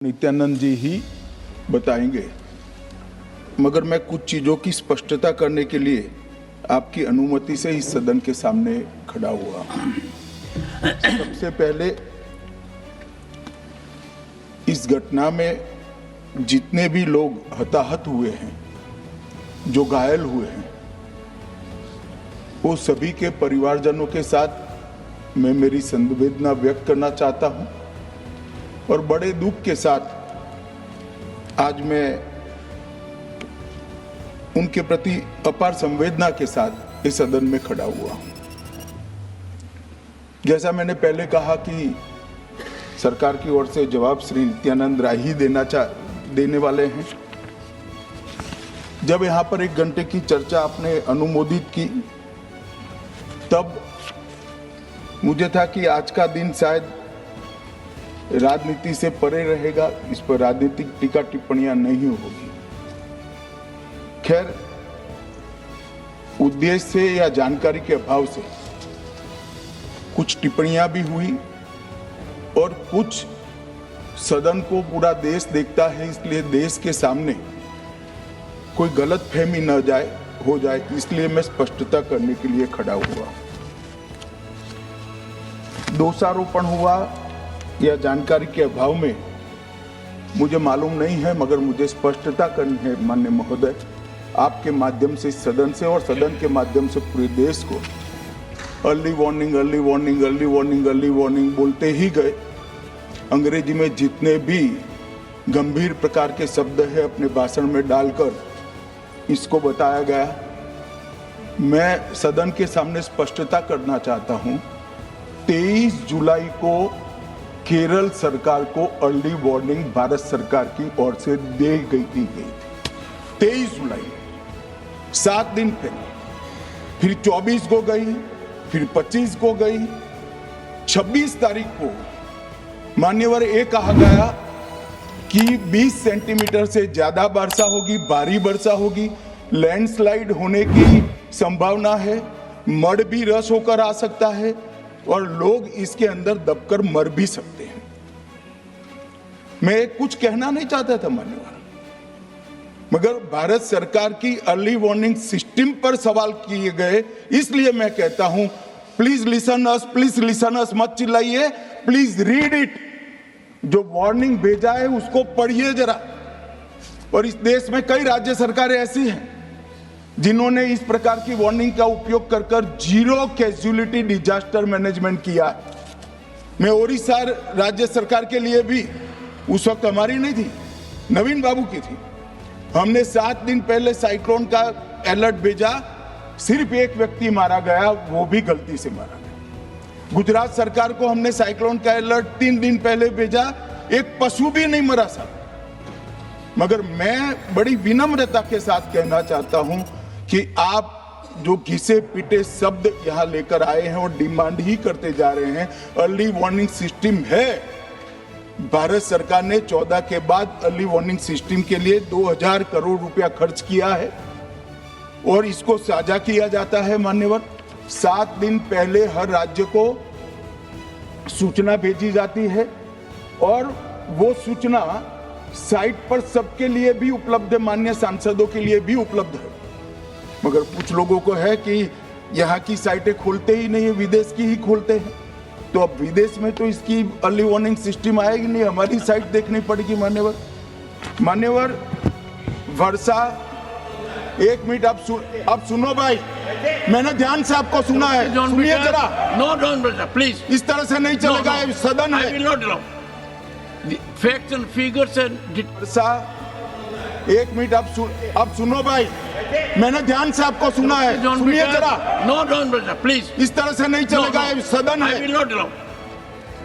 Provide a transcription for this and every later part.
नित्यानंद जी ही बताएंगे, मगर मैं कुछ चीजों की स्पष्टता करने के लिए आपकी अनुमति से इस सदन के सामने खड़ा हुआ। सबसे पहले इस घटना में जितने भी लोग हताहत हुए हैं, जो घायल हुए हैं, वो सभी के परिवारजनों के साथ मैं मेरी संवेदना व्यक्त करना चाहता हूं और बड़े दुख के साथ आज मैं उनके प्रति अपार संवेदना के साथ इस सदन में खड़ा हुआ हूं। जैसा मैंने पहले कहा कि सरकार की ओर से जवाब श्री नित्यानंद राय ही देने वाले हैं। जब यहां पर 1 घंटे की चर्चा आपने अनुमोदित की, तब मुझे था कि आज का दिन शायद राजनीति से परे रहेगा, इस पर राजनीतिक टीका टिप्पणियां नहीं होगी। खैर, उद्देश्य से या जानकारी के अभाव से कुछ टिप्पणियां भी हुई और कुछ सदन को पूरा देश देखता है, इसलिए देश के सामने कोई गलतफहमी न हो जाए, इसलिए मैं स्पष्टता करने के लिए खड़ा हुआ। दोषारोपण हुआ या जानकारी के अभाव में मुझे मालूम नहीं है, मगर मुझे स्पष्टता करनी है माननीय महोदय, आपके माध्यम से सदन से और सदन के माध्यम से पूरे देश को। Early warning early warning early warning early warning बोलते ही गए। अंग्रेजी में जितने भी गंभीर प्रकार के शब्द है अपने भाषण में डालकर इसको बताया गया। मैं सदन के सामने स्पष्टता करना चाहता हूं, 23 जुलाई को केरल सरकार को अर्ली वार्निंग भारत सरकार की ओर से दी गई थी। 23 जुलाई, 7 दिन पहले, फिर 24 को गई, फिर 25 को गई, 26 तारीख को मान्यवर ये कहा गया कि 20 सेंटीमीटर से ज्यादा वर्षा होगी, भारी वर्षा होगी, लैंडस्लाइड होने की संभावना है, मड भी रस होकर आ सकता है और लोग इसके अंदर दबकर मर भी सकते हैं। मैं कुछ कहना नहीं चाहता था मान्यवर, मगर भारत सरकार की अर्ली वार्निंग सिस्टम पर सवाल किए गए, इसलिए मैं कहता हूं प्लीज लिसन अस, मत चिल्लाइए, प्लीज रीड इट। जो वार्निंग भेजा है उसको पढ़िए जरा। और इस देश में कई राज्य सरकारें ऐसी हैं जिन्होंने इस प्रकार की वार्निंग का उपयोग कर जीरो कैजुअलिटी डिजास्टर मैनेजमेंट किया। मैं ओडिशा राज्य सरकार के लिए भी, उस वक्त हमारी नहीं थी, नवीन बाबू की थी, हमने 7 दिन पहले साइक्लोन का अलर्ट भेजा, सिर्फ 1 व्यक्ति मारा गया, वो भी गलती से मारा गया। गुजरात सरकार को हमने साइक्लोन का अलर्ट 3 दिन पहले भेजा, 1 पशु भी नहीं मरा सर। मगर मैं बड़ी विनम्रता के साथ कहना चाहता हूं कि आप जो घिसे पिटे शब्द यहां लेकर आए हैं और डिमांड ही करते जा रहे हैं, अर्ली वार्निंग सिस्टम है। भारत सरकार ने 14 के बाद अर्ली वार्निंग सिस्टम के लिए 2000 करोड़ रुपया खर्च किया है और इसको साझा किया जाता है मान्यवर। 7 दिन पहले हर राज्य को सूचना भेजी जाती है और वो सूचना साइट पर सबके लिए भी उपलब्ध है, माननीय सांसदों के लिए भी उपलब्ध है। मगर कुछ लोगों को है कि यहाँ की साइटें खोलते ही नहीं है, विदेश की ही खोलते हैं। तो अब विदेश में तो इसकी अर्ली वार्निंग सिस्टम आएगी नहीं, हमारी साइट देखनी पड़ेगी मान्यवर। वर्षा, 1 मिनट आप सुनो भाई, मैंने ध्यान से आपको सुना है, सुनिए जरा। No don't brother, please. इस तरह से नहीं चलेगा, ये सदन है। I will not allow. The facts and figures and Varsha, 1 minute आप सुनो भाई, मैंने ध्यान से आपको सुना है, सुनिए जरा। No don't brother, please. इस तरह से नहीं चलेगा, ये सदन है। I will not allow.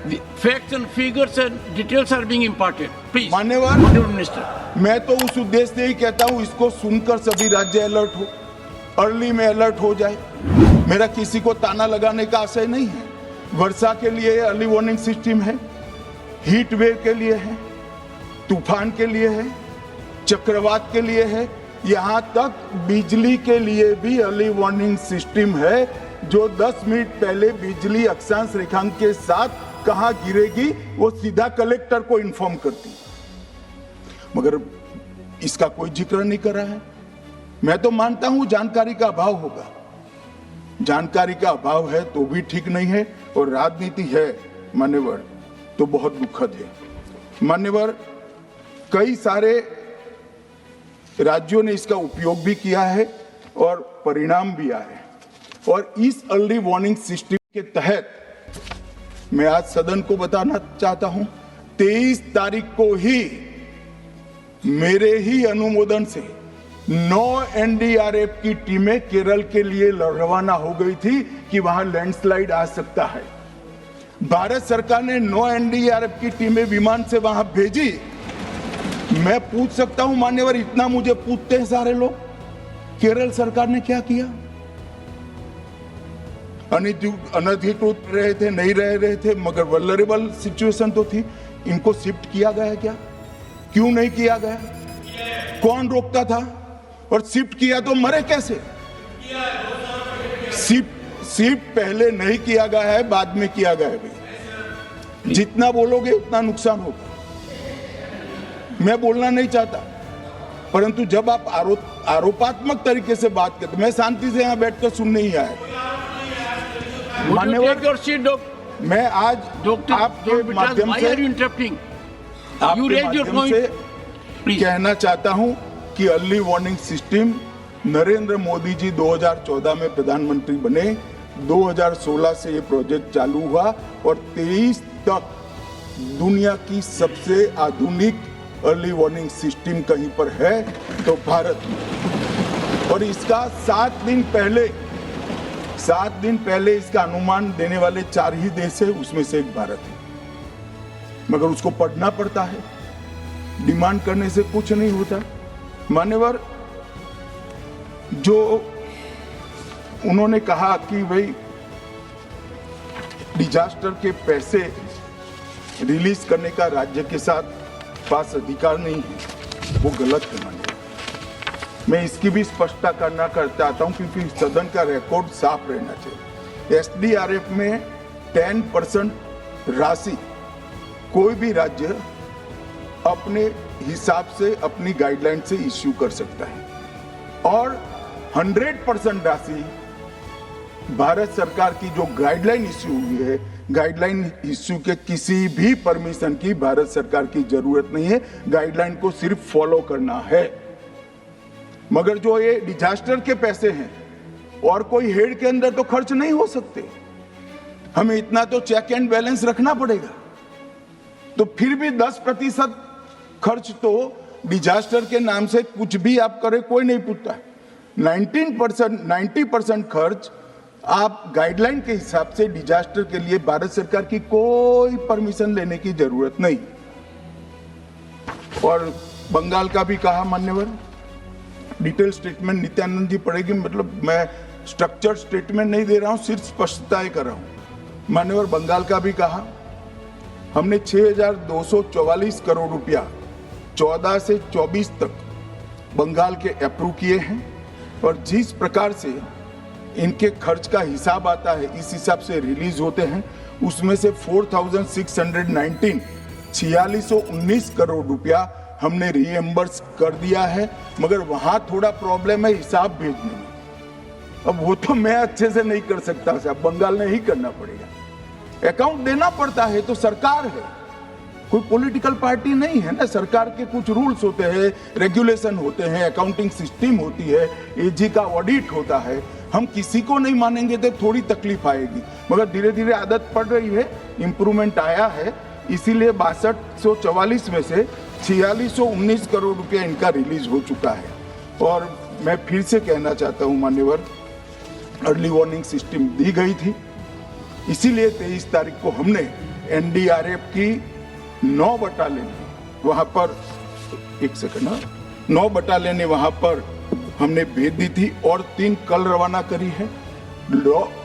The facts and figures and details are being imparted. Please. मान्यवर, Honorable Minister. मैं तो उस उद्देश्य से ही कहता हूं इसको सुनकर सभी राज्य अलर्ट हो, अर्ली में अलर्ट हो जाए। मेरा किसी को ताना लगाने का आशय नहीं है। वर्षा के लिए अर्ली वार्निंग सिस्टम है, हीट वेव के लिए है, तूफान के लिए है, चक्रवात के लिए है, यहां तक बिजली के लिए भी अर्ली वार्निंग सिस्टम है, जो 10 मिनट पहले बिजली अक्षांश रेखांक के साथ कहां गिरेगी वो सीधा कलेक्टर को इन्फॉर्म करती। मगर इसका कोई जिक्र नहीं कर रहा है। मैं तो मानता हूं जानकारी का अभाव होगा, जानकारी का अभाव है तो भी ठीक नहीं है, और राजनीति है मान्यवर तो बहुत दुखद है। मान्यवर, कई सारे राज्यों ने इसका उपयोग भी किया है और परिणाम भी आए, और इस अर्ली वार्निंग सिस्टम के तहत मैं आज सदन को बताना चाहता हूं, 23 तारीख को ही मेरे ही अनुमोदन से 9 एनडीआरएफ की टीमें केरल के लिए रवाना हो गई थी कि वहां लैंडस्लाइड आ सकता है। भारत सरकार ने 9 एनडीआरएफ की टीमें विमान से वहां भेजी। मैं पूछ सकता हूं मान्यवर, इतना मुझे पूछते हैं सारे लोग, केरल सरकार ने क्या किया? अनधिकृत रहे थे, नहीं रहे थे, मगर वल्नरेबल सिचुएशन तो थी। इनको शिफ्ट किया गया क्या? क्यों नहीं किया गया? कौन रोकता था? और शिफ्ट किया तो मरे कैसे? शिफ्ट पहले नहीं किया गया है, बाद में किया गया है। जितना बोलोगे उतना नुकसान होगा। मैं बोलना नहीं चाहता, परंतु जब आप आरोपात्मक तरीके से बात करते, मैं शांति से यहाँ बैठकर सुनने ही आया। मान्यवर, मैं आज आपके माध्यम से कहना चाहता हूं कि early warning system Narendra Modi ji 2014 में प्रधानमंत्री बने, 2016 से ये प्रोजेक्ट चालू हुआ और 23 तक दुनिया की सबसे आधुनिक अर्ली वार्निंग सिस्टम कहीं पर है तो भारत में। और इसका 7 दिन पहले इसका अनुमान देने वाले 4 ही देश है, उसमें से एक भारत है। मगर उसको पढ़ना पड़ता है, डिमांड करने से कुछ नहीं होता। मान्यवर, जो उन्होंने कहा कि भाई डिजास्टर के पैसे रिलीज करने का राज्य के साथ पास अधिकार नहीं है, वो गलत है। मान्यवर, मैं इसकी भी स्पष्टता करना चाहता हूं क्योंकि सदन का रिकॉर्ड साफ रहना चाहिए। एसडीआरएफ में 10% राशि कोई भी राज्य अपने हिसाब से, अपनी गाइडलाइन से इश्यू कर सकता है, और 100% राशि भारत सरकार की जो गाइडलाइन इश्यू हुई है, गाइडलाइन इश्यू के किसी भी परमिशन की भारत सरकार की जरूरत नहीं है, गाइडलाइन को सिर्फ फॉलो करना है। मगर जो ये डिजास्टर के पैसे हैं और कोई हेड के अंदर तो खर्च नहीं हो सकते, हमें इतना तो चेक एंड बैलेंस रखना पड़ेगा। तो फिर भी 10% खर्च तो डिजास्टर के नाम से कुछ भी आप करें कोई नहीं पूछता है। 90% खर्च आप गाइडलाइन के हिसाब से डिजास्टर के लिए भारत सरकार की कोई परमिशन लेने की जरूरत नहीं। और बंगाल का भी कहा मान्यवर, डिटेल स्टेटमेंट नित्यानंद जी पढ़ेगी, मतलब मैं स्ट्रक्चर स्टेटमेंट नहीं दे रहा हूं, सिर्फ स्पष्टताएं कर रहा हूं। मान्यवर, बंगाल का भी कहा, हमने 6,244 करोड़ रुपया 14 से 24 तक बंगाल के अप्रूव किए हैं, और जिस प्रकार से इनके खर्च का हिसाब आता है इस हिसाब से रिलीज होते हैं, उसमें से 4,619 4619 करोड़ रुपया हमने रीएम्बर्स कर दिया है। मगर वहां थोड़ा प्रॉब्लम है हिसाब भेजने में। अब वो तो मैं अच्छे से नहीं कर सकता साहब, बंगाल ने ही करना पड़ेगा। अकाउंट देना पड़ता है तो सरकार है, कोई पॉलिटिकल पार्टी नहीं है ना। सरकार के कुछ रूल्स होते हैं, रेगुलेशन होते हैं, अकाउंटिंग सिस्टम होती है, एजी का ऑडिट होता है। हम किसी को नहीं मानेंगे तो थोड़ी तकलीफ आएगी, मगर धीरे धीरे आदत पड़ रही है, इंप्रूवमेंट आया है। इसीलिए 6244 में से 4619 करोड़ रुपया इनका रिलीज हो चुका है। और मैं फिर से कहना चाहता हूं मान्यवर, अर्ली वार्निंग सिस्टम दी गई थी, इसीलिए 23 तारीख को हमने एनडीआरएफ की 9 बटालियन वहां पर, 9 बटालियन वहां पर हमने भेज दी थी और 3 कल रवाना करी है।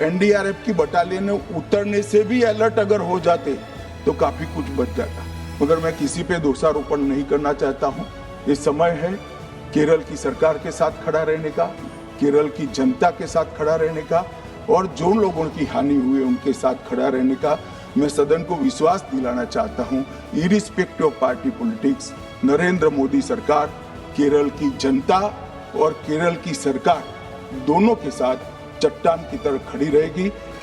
एनडीआरएफ की बटालियन उतरने से भी अलर्ट अगर हो जाते तो काफी कुछ बच जाता, मगर मैं किसी पे दोषारोपण नहीं करना चाहता हूं। ये समय है केरल की सरकार के साथ खड़ा रहने का, केरल की जनता के साथ खड़ा रहने का, और जो लोगों की हानि हुई है उनके साथ खड़ा रहने का। मैं सदन को विश्वास दिलाना चाहता हूं, irrespective of party politics, Narendra Modi सरकार केरल की जनता और केरल की सरकार दोनों के साथ चट्टान की तरह खड़ी रहेगी।